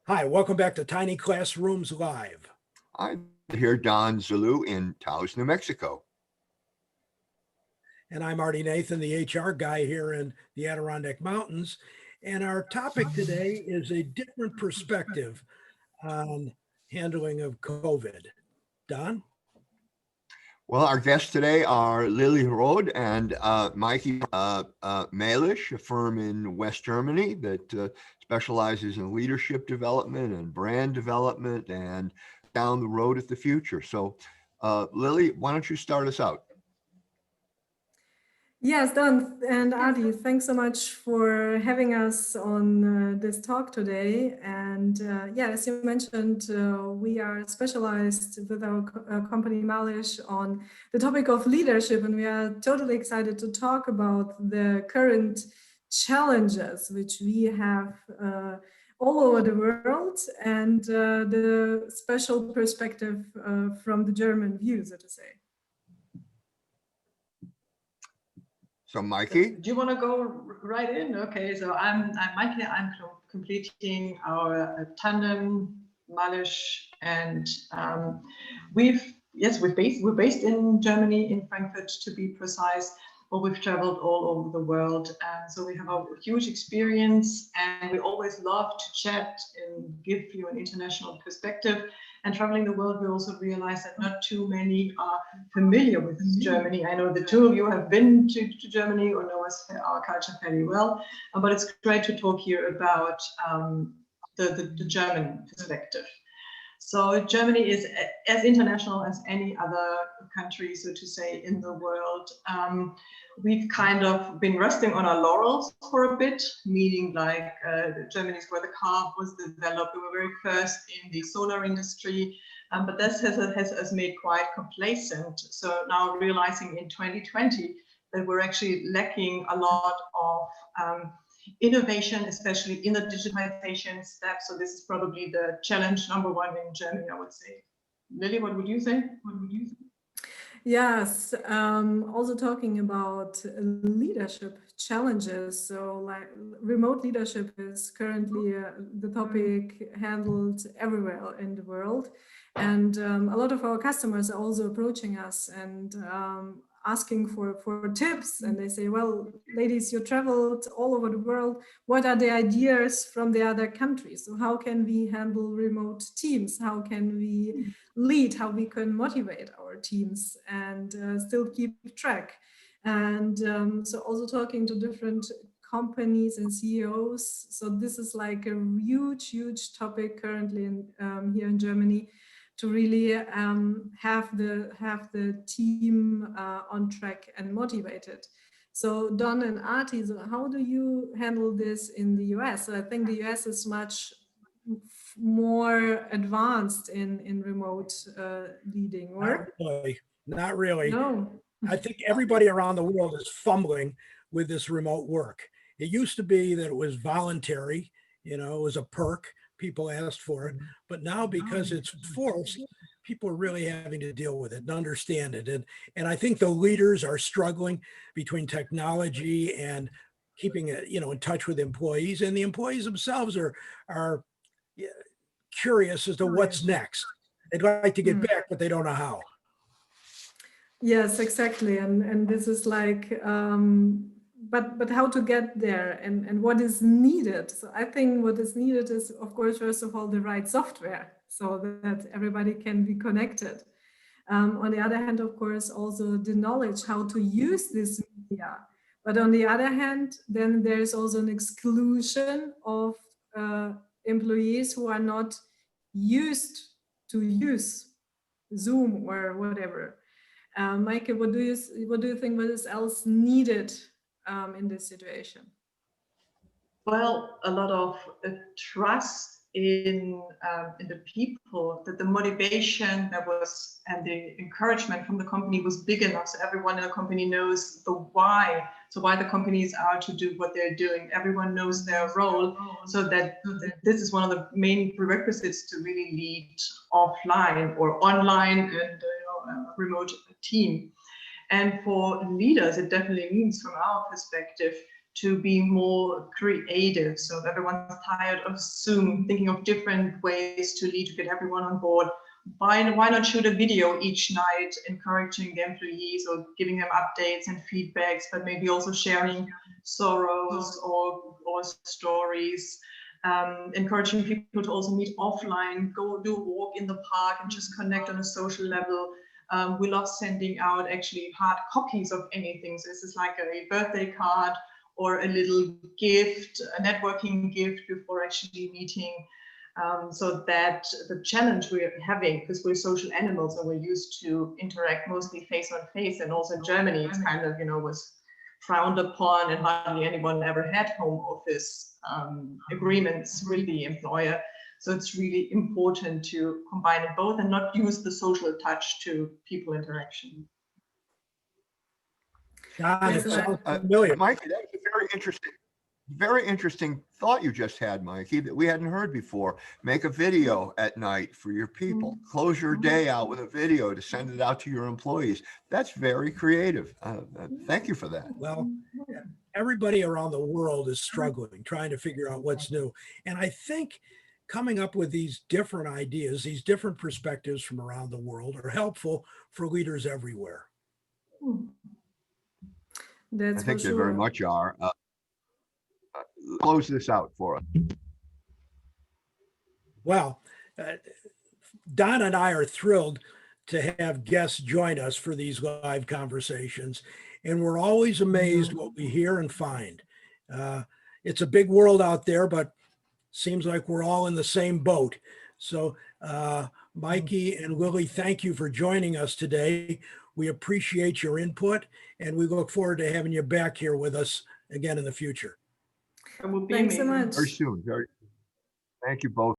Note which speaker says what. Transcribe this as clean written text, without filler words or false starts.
Speaker 1: Hi, welcome back to Tiny Classrooms Live.
Speaker 2: I'm here, Don Zillioux in Taos, New Mexico.
Speaker 1: And I'm Artie Nathan, the HR guy here in the Adirondack Mountains. And our topic today is a different perspective on handling of COVID. Don?
Speaker 2: Well, our guests today are Lilli and Maike MaLish, a firm in West Germany that specializes in leadership development and brand development and down the road at the future. So, Lilli, why don't you start us out?
Speaker 3: Yes, Don and Adi, thanks so much for having us on this talk today. And as you mentioned, we are specialized with our company MaLish on the topic of leadership, and we are totally excited to talk about the current challenges which we have all over the world and the special perspective from the German view, so to say.
Speaker 2: So, Maike?
Speaker 4: Do you want to go right in? Okay, so I'm Maike. I'm completing our tandem, MaLish, and we're based in Germany, in Frankfurt to be precise, but we've traveled all over the world, and so we have a huge experience, and we always love to chat and give you an international perspective. And traveling the world, we also realize that not too many are familiar with Germany. I know the two of you have been to Germany or know our culture fairly well, but it's great to talk here about the German perspective. So Germany is as international as any other country, so to say, in the world. We've kind of been resting on our laurels for a bit, meaning like Germany is where the car was developed. We were very first in the solar industry, but this has made quite complacent. So now realizing in 2020 that we're actually lacking a lot of innovation, especially in the digitization step. So this is probably the challenge number one in Germany, I would say. Lilli, what would you say?
Speaker 3: Yes, also talking about leadership challenges. So like remote leadership is currently the topic handled everywhere in the world. And a lot of our customers are also approaching us and asking for tips, and they say, well, ladies, you traveled all over the world. What are the ideas from the other countries? So how can we handle remote teams? How can we lead? How we can motivate our teams and still keep track? And so also talking to different companies and CEOs. So this is like a huge topic currently here in Germany, to really have the team on track and motivated. So Don and Artie, so how do you handle this in the US? So I think the US is much more advanced in remote leading, or?
Speaker 1: Not really.
Speaker 3: No.
Speaker 1: I think everybody around the world is fumbling with this remote work. It used to be that it was voluntary, it was a perk. People asked for it, but now because it's forced, people are really having to deal with it and understand it. And I think the leaders are struggling between technology and keeping it, in touch with employees, and the employees themselves are curious as to what's next. They'd like to get back, but they don't know how.
Speaker 3: Yes, exactly. And this is like, but how to get there and what is needed. So I think what is needed is, of course, first of all, the right software so that everybody can be connected. On the other hand, of course, also the knowledge how to use this media. But on the other hand, then there's also an exclusion of employees who are not used to use Zoom or whatever. Maike, what do you think? What is else needed in this situation?
Speaker 4: Well, a lot of trust in the people, that the motivation that was and the encouragement from the company was big enough, so everyone in the company knows the why. So why the companies are to do what they're doing. Everyone knows their role, so that this is one of the main prerequisites to really lead offline or online and a remote team. And for leaders, it definitely means, from our perspective, to be more creative. So everyone's tired of Zoom, thinking of different ways to lead, to get everyone on board. Why not shoot a video each night, encouraging the employees or giving them updates and feedbacks, but maybe also sharing sorrows or stories, encouraging people to also meet offline, go do a walk in the park and just connect on a social level. We love sending out actually hard copies of anything. So this is like a birthday card or a little gift, a networking gift before actually meeting. So that the challenge we're having, because we're social animals and we're used to interact mostly face on face, and also in Germany, it's kind of, was frowned upon and hardly anyone ever had home office agreements with the employer. So it's really important to combine it both and not use the social touch to people interaction.
Speaker 1: God, it
Speaker 3: Yes,
Speaker 1: sounds familiar.
Speaker 2: Mike, that was a very interesting thought you just had, Mikey, that we hadn't heard before. Make a video at night for your people. Close your day out with a video to send it out to your employees. That's very creative. Thank you for that.
Speaker 1: Well, everybody around the world is struggling, trying to figure out what's new. And I think coming up with these different ideas, these different perspectives from around the world are helpful for leaders everywhere.
Speaker 3: That's
Speaker 2: I think
Speaker 3: for
Speaker 2: they very
Speaker 3: sure.
Speaker 2: much are. Close this out for us.
Speaker 1: Well, Don and I are thrilled to have guests join us for these live conversations. And we're always amazed what we hear and find. It's a big world out there, but seems like we're all in the same boat. So Maike and Lilli, thank you for joining us today. We appreciate your input, and we look forward to having you back here with us again in the future.
Speaker 4: It would be
Speaker 3: Thanks so
Speaker 4: amazing.
Speaker 3: much.
Speaker 2: Very soon. Thank you both.